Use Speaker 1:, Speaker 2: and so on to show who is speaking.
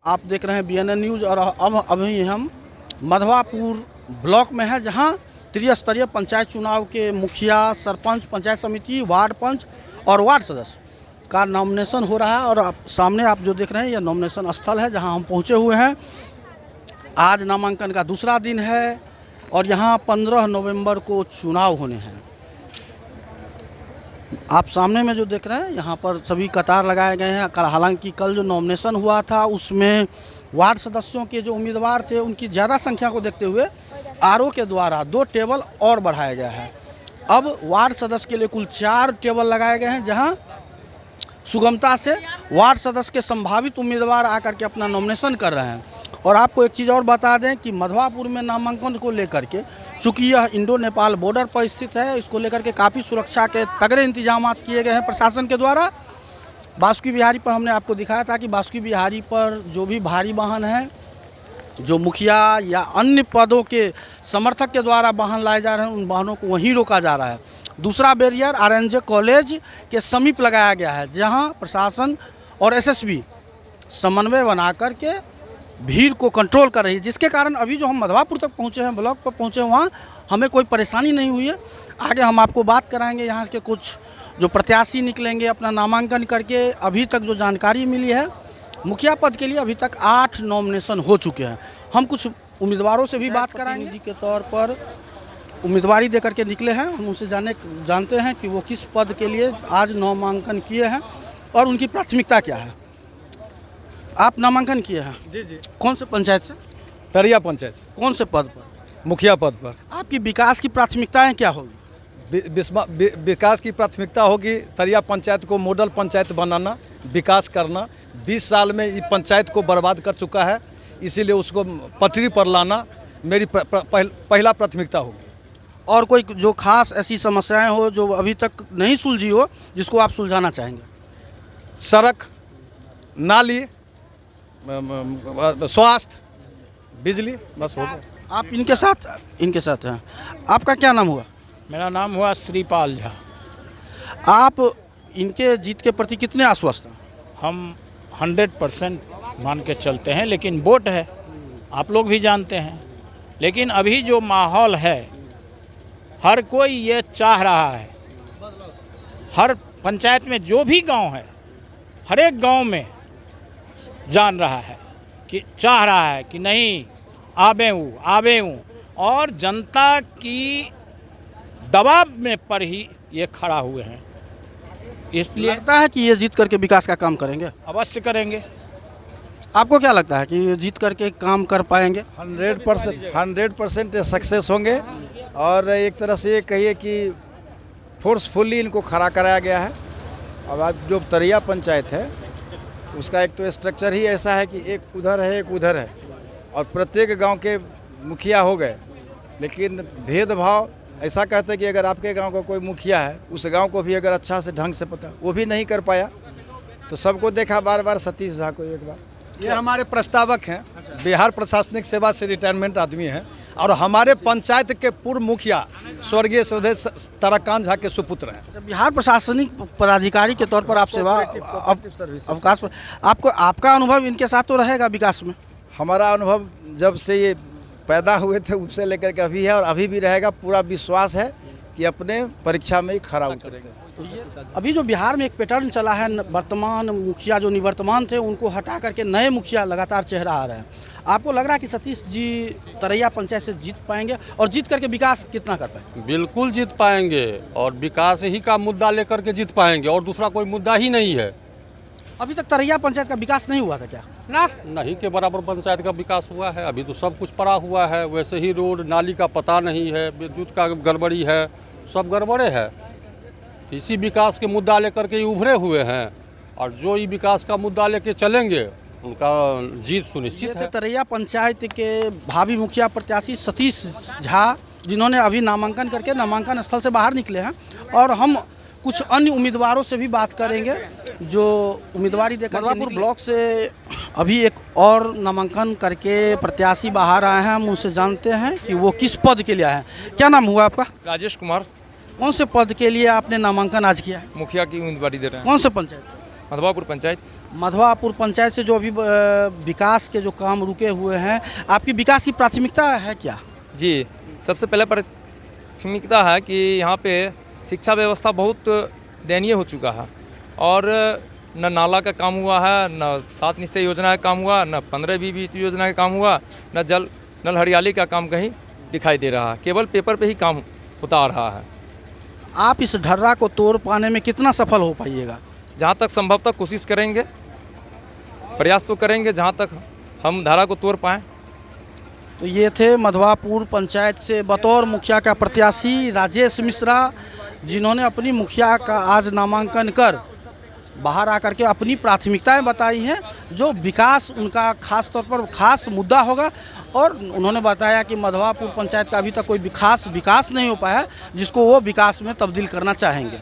Speaker 1: आप देख रहे हैं BNN न्यूज़ और अब अभी हम मधवापुर ब्लॉक में हैं, जहां त्रिस्तरीय पंचायत चुनाव के मुखिया, सरपंच, पंचायत समिति, वार्ड पंच और वार्ड सदस्य का नॉमिनेशन हो रहा है। और सामने आप जो देख रहे हैं यह नॉमिनेशन स्थल है जहां हम पहुंचे हुए हैं। आज नामांकन का दूसरा दिन है और यहां 15 नवंबर को चुनाव होने हैं। आप सामने में जो देख रहे हैं यहाँ पर सभी कतार लगाए गए हैं। हालांकि कल जो नॉमिनेशन हुआ था उसमें वार्ड सदस्यों के जो उम्मीदवार थे उनकी ज़्यादा संख्या को देखते हुए आरओ के द्वारा 2 टेबल और बढ़ाया गया है। अब वार्ड सदस्य के लिए कुल 4 टेबल लगाए गए हैं, जहां सुगमता से वार्ड सदस्य के संभावित उम्मीदवार आकर के अपना नॉमिनेशन कर रहे हैं। और आपको एक चीज़ और बता दें कि मधवापुर में नामांकन को लेकर के, चूँकि यह इंडो नेपाल बॉर्डर पर स्थित है, इसको लेकर के काफ़ी सुरक्षा के तगड़े इंतजाम किए गए हैं प्रशासन के द्वारा। बासुकी बिहारी पर हमने आपको दिखाया था कि बासुकी बिहारी पर जो भी भारी वाहन है, जो मुखिया या अन्य पदों के समर्थक के द्वारा वाहन लाए जा रहे हैं, उन वाहनों को वहीं रोका जा रहा है। दूसरा बैरियर RNJ कॉलेज के समीप लगाया गया है, जहां प्रशासन और SSB समन्वय बना करके भीड़ को कंट्रोल कर रही है, जिसके कारण अभी जो हम मधवापुर तक पहुंचे हैं, ब्लॉक पर पहुंचे हैं, वहाँ हमें कोई परेशानी नहीं हुई है। आगे हम आपको बात कराएंगे यहाँ के कुछ जो प्रत्याशी निकलेंगे अपना नामांकन करके। अभी तक जो जानकारी मिली है, मुखिया पद के लिए अभी तक 8 नॉमिनेशन हो चुके हैं। हम कुछ उम्मीदवारों से भी बात कराएंगे के तौर पर उम्मीदवारी देकर के निकले हैं। हम उनसे जानते हैं कि वो किस पद के लिए आज नामांकन किए हैं और उनकी प्राथमिकता क्या है। आप नामांकन किए हैं?
Speaker 2: जी।
Speaker 1: कौन से पंचायत से?
Speaker 2: तरिया पंचायत से।
Speaker 1: कौन से पद पर?
Speaker 2: मुखिया पद पर।
Speaker 1: आपकी विकास की प्राथमिकताएं क्या होगी?
Speaker 2: विकास की प्राथमिकता होगी तरिया पंचायत को मॉडल पंचायत बनाना, विकास करना। 20 साल में ये पंचायत को बर्बाद कर चुका है, इसीलिए उसको पटरी पर लाना मेरी पहला प्राथमिकता होगी।
Speaker 1: और कोई जो खास ऐसी समस्याएं हो जो अभी तक नहीं सुलझी हो, जिसको आप सुलझाना चाहेंगे?
Speaker 2: सड़क, नाली, स्वास्थ्य, बिजली, बस हो गया।
Speaker 1: आप इनके साथ हैं। आपका क्या नाम हुआ?
Speaker 3: मेरा नाम हुआ श्रीपाल झा।
Speaker 1: आप इनके जीत के प्रति कितने आश्वस्त हैं?
Speaker 3: हम 100% मान के चलते हैं, लेकिन वोट है, आप लोग भी जानते हैं। लेकिन अभी जो माहौल है, हर कोई ये चाह रहा है, हर पंचायत में जो भी गांव है, हर एक गांव में जान रहा है कि चाह रहा है कि नहीं आवे हूँ, और जनता की दबाव में पर ही ये खड़ा हुए हैं। इसलिए
Speaker 1: लगता है कि ये जीत करके विकास का काम करेंगे?
Speaker 3: अवश्य करेंगे।
Speaker 1: आपको क्या लगता है कि ये जीत करके काम कर पाएंगे?
Speaker 4: 100% सक्सेस होंगे। और एक तरह से ये कहिए कि फोर्सफुली इनको खड़ा कराया गया है। अब आप जो तरिया पंचायत है उसका एक तो स्ट्रक्चर ही ऐसा है कि एक उधर है एक उधर है, और प्रत्येक गांव के मुखिया हो गए, लेकिन भेदभाव ऐसा कहते हैं कि अगर आपके गांव का कोई मुखिया है, उस गांव को भी अगर अच्छा से ढंग से पता, वो भी नहीं कर पाया। तो सबको देखा बार सतीश झा को एक बार।
Speaker 2: ये हमारे प्रस्तावक हैं, बिहार प्रशासनिक सेवा से रिटायरमेंट आदमी हैं, और हमारे पंचायत के पूर्व मुखिया स्वर्गीय श्रद्धेय ताराकांत झा के सुपुत्र हैं।
Speaker 1: बिहार प्रशासनिक पदाधिकारी के तौर पर आप सेवा अवकाश पर आपका अनुभव इनके साथ तो रहेगा विकास में?
Speaker 4: हमारा अनुभव जब से ये पैदा हुए थे उससे लेकर के अभी है, और अभी भी रहेगा। पूरा विश्वास है कि अपने परीक्षा में ही खरा उतरेगा।
Speaker 1: अभी जो बिहार में एक पैटर्न चला है, वर्तमान मुखिया जो निवर्तमान थे उनको हटा करके नए मुखिया लगातार चेहरा आ रहे हैं। आपको लग रहा है कि सतीश जी तरैया पंचायत से जीत पाएंगे, और जीत करके विकास कितना कर पाएंगे?
Speaker 5: बिल्कुल जीत पाएंगे, और विकास ही का मुद्दा लेकर के जीत पाएंगे, और दूसरा कोई मुद्दा ही नहीं है।
Speaker 1: अभी तक तरैया पंचायत का विकास नहीं हुआ था क्या?
Speaker 5: नहीं के बराबर पंचायत का विकास हुआ है। अभी तो सब कुछ पड़ा हुआ है, वैसे ही रोड नाली का पता नहीं है, विद्युत का गड़बड़ी है, सब गड़बड़े है। इसी विकास के मुद्दा लेकर के उभरे हुए हैं, और जो ये विकास का मुद्दा लेके चलेंगे उनका जीत सुनिश्चित है।
Speaker 1: तरैया पंचायत के भावी मुखिया प्रत्याशी सतीश झा, जिन्होंने अभी नामांकन करके नामांकन स्थल से बाहर निकले हैं, और हम कुछ अन्य उम्मीदवारों से भी बात करेंगे जो उम्मीदवारी देकर मधवापुर ब्लॉक से अभी एक और नामांकन करके प्रत्याशी बाहर आए हैं। हम उनसे जानते हैं कि वो किस पद के लिए आए हैं। क्या नाम हुआ आपका?
Speaker 6: राजेश कुमार।
Speaker 1: कौन से पद के लिए आपने नामांकन आज किया है?
Speaker 6: मुखिया की उम्मीदवारी दे रहे हैं।
Speaker 1: कौन से पंचायत?
Speaker 6: मधवापुर पंचायत।
Speaker 1: मधवापुर पंचायत से जो अभी विकास के जो काम रुके हुए हैं, आपकी विकास की प्राथमिकता है क्या?
Speaker 6: जी, सबसे पहले प्राथमिकता है कि यहाँ पे शिक्षा व्यवस्था बहुत दयनीय हो चुका है और न नाला का काम हुआ है, न 7 निश्चय योजना का काम हुआ, न 15-20 योजना का काम हुआ, न नल हरियाली का काम कहीं दिखाई दे रहा है। केवल पेपर पे ही काम होता आ रहा है।
Speaker 1: आप इस ढर्रा को तोड़ पाने में कितना सफल हो पाइएगा?
Speaker 6: जहाँ तक संभवतः कोशिश करेंगे, प्रयास तो करेंगे जहाँ तक हम धारा को तोड़ पाएँ।
Speaker 1: तो ये थे मधवापुर पंचायत से बतौर मुखिया का प्रत्याशी राजेश मिश्रा, जिन्होंने अपनी मुखिया का आज नामांकन कर बाहर आकर के अपनी प्राथमिकताएं बताई हैं, जो विकास उनका खास तौर पर खास मुद्दा होगा। और उन्होंने बताया कि मधवापुर पंचायत का अभी तक कोई खास विकास नहीं हो पाया, जिसको वो विकास में तब्दील करना चाहेंगे।